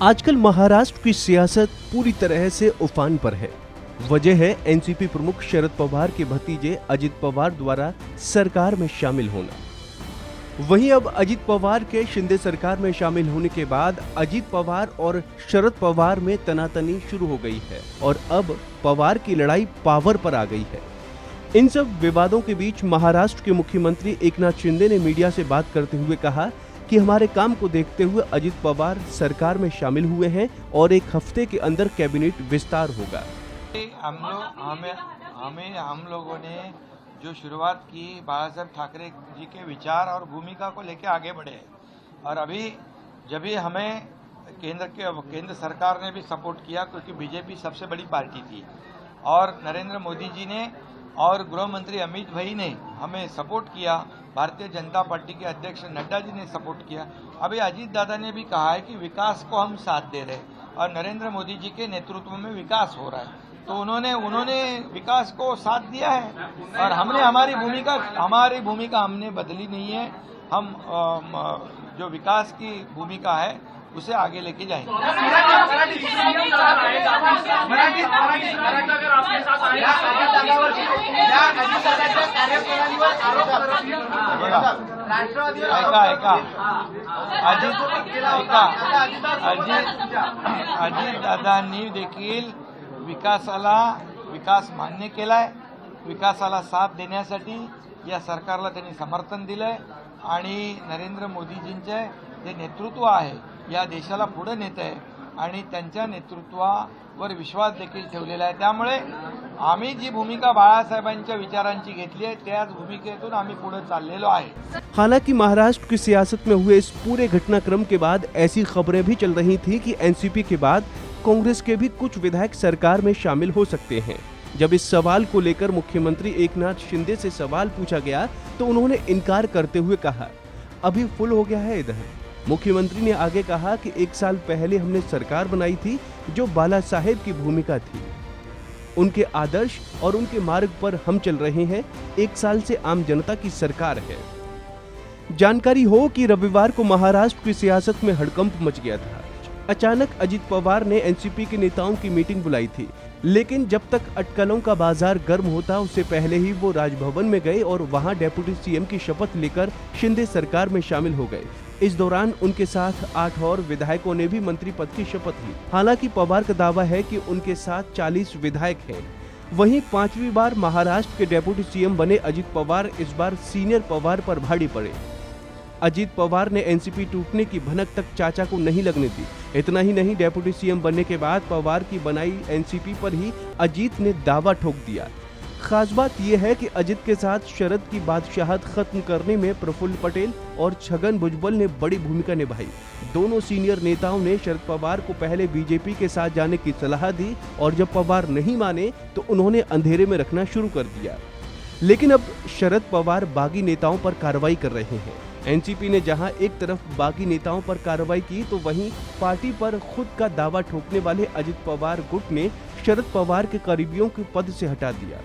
आजकल महाराष्ट्र की सियासत पूरी तरह से उफान पर है। वजह है एनसीपी प्रमुख शरद पवार के भतीजे अजित पवार द्वारा सरकार में शामिल होना। वहीं अब अजित पवार के शिंदे सरकार में शामिल होने के बाद अजित पवार और शरद पवार में तनातनी शुरू हो गई है और अब पवार की लड़ाई पावर पर आ गई है। इन सब विवादों के बीच महाराष्ट्र के मुख्यमंत्री एकनाथ शिंदे ने मीडिया से बात करते हुए कहा कि हमारे काम को देखते हुए अजित पवार सरकार में शामिल हुए हैं और एक हफ्ते के अंदर कैबिनेट विस्तार होगा। हम लोगों ने जो शुरुआत की बाला साहब ठाकरे जी के विचार और भूमिका को लेकर आगे बढ़े और अभी जब भी हमें केंद्र सरकार ने भी सपोर्ट किया क्योंकि बीजेपी सबसे बड़ी पार्टी थी और नरेंद्र मोदी जी ने और गृह मंत्री अमित भाई ने हमें सपोर्ट किया, भारतीय जनता पार्टी के अध्यक्ष नड्डा जी ने सपोर्ट किया। अभी अजीत दादा ने भी कहा है कि विकास को हम साथ दे रहे हैं और नरेंद्र मोदी जी के नेतृत्व में विकास हो रहा है, तो उन्होंने विकास को साथ दिया है और हमने हमारी भूमिका हमने बदली नहीं है। हम जो विकास की भूमिका है उसे आगे लेके जाएंगे। अजित दादांनी देखील विकास मान्य केलाय, विकासाला साथ देण्यासाठी या सरकारला त्यांनी समर्थन दिलंय आणि नरेंद्र मोदीजींचे जे नेतृत्व आहे या देशाला पुढे नेत आहे आणि त्यांच्या नेतृत्वावर विश्वास देखील ठेवलेला आहे। त्यामुळे आम्ही जी भूमिका बाळासाहेबांच्या विचारांची घेतली आहे त्याच भूमिकेतून आम्ही पुढे चाललेलो आहे। हालांकि महाराष्ट्र की सियासत में हुए इस पूरे घटनाक्रम के बाद ऐसी खबरें भी चल रही थी कि एनसीपी के बाद कांग्रेस के भी कुछ विधायक सरकार में शामिल हो सकते हैं। जब इस सवाल को लेकर मुख्यमंत्री एकनाथ शिंदे से सवाल पूछा गया तो उन्होंने इनकार करते हुए कहा, अभी फुल हो गया है इधर। मुख्यमंत्री ने आगे कहा कि 1 साल पहले हमने सरकार बनाई थी जो बाला साहेब की भूमिका थी, उनके आदर्श और उनके मार्ग पर हम चल रहे हैं। 1 साल से आम जनता की सरकार है। जानकारी हो कि रविवार को महाराष्ट्र की सियासत में हड़कंप मच गया था। अचानक अजित पवार ने एनसीपी के नेताओं की मीटिंग बुलाई थी, लेकिन जब तक अटकलों का बाजार गर्म होता उससे पहले ही वो राजभवन में गए और वहां डेप्यूटी सीएम की शपथ लेकर शिंदे सरकार में शामिल हो गए। इस दौरान उनके साथ 8 और विधायकों ने भी मंत्री पद की शपथ ली। हालांकि पवार का दावा है कि उनके साथ 40 विधायक हैं। वहीं 5वीं बार महाराष्ट्र के डेप्यूटी सीएम बने अजित पवार इस बार सीनियर पवार पर भारी पड़े। अजित पवार ने एनसीपी टूटने की भनक तक चाचा को नहीं लगने दी। इतना ही नहीं, डेप्यूटी सीएम बनने के बाद पवार की बनाई एनसीपी पर ही अजित ने दावा ठोक दिया। खास बात यह है कि अजित के साथ शरद की बादशाहत खत्म करने में प्रफुल्ल पटेल और छगन भुजबल ने बड़ी भूमिका निभाई। दोनों सीनियर नेताओं ने शरद पवार को पहले बीजेपी के साथ जाने की सलाह दी और जब पवार नहीं माने तो उन्होंने अंधेरे में रखना शुरू कर दिया। लेकिन अब शरद पवार बागी नेताओं पर कार्रवाई कर रहे हैं। एनसीपी ने जहां एक तरफ बागी नेताओं पर कार्रवाई की तो वहीं पार्टी पर खुद का दावा ठोकने वाले अजित पवार गुट ने शरद पवार के करीबियों के पद से हटा दिया।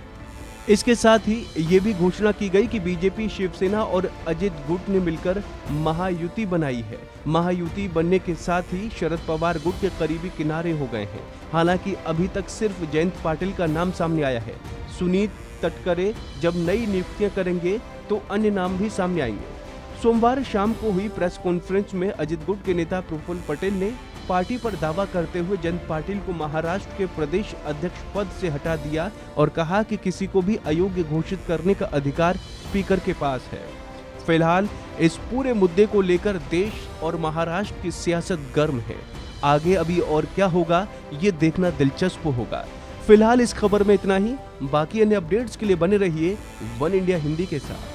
इसके साथ ही ये भी घोषणा की गई कि बीजेपी, शिवसेना और अजित गुट ने मिलकर महायुति बनाई है। महायुति बनने के साथ ही शरद पवार गुट के करीबी किनारे हो गए हैं। हालांकि अभी तक सिर्फ जयंत पाटिल का नाम सामने आया है। सुनीत तटकरे जब नई नियुक्तियां करेंगे तो अन्य नाम भी सामने आएंगे। सोमवार शाम को हुई प्रेस कॉन्फ्रेंस में अजित गुट के नेता प्रफुल्ल पटेल ने पार्टी पर दावा करते हुए जयंत पाटिल को महाराष्ट्र के प्रदेश अध्यक्ष पद से हटा दिया और कहा कि किसी को भी अयोग्य घोषित करने का अधिकार स्पीकर के पास है। फिलहाल इस पूरे मुद्दे को लेकर देश और महाराष्ट्र की सियासत गर्म है। आगे अभी और क्या होगा ये देखना दिलचस्प होगा। फिलहाल इस खबर में इतना ही। बाकी अन्य अपडेट्स के लिए बने रहिए वन इंडिया हिंदी के साथ।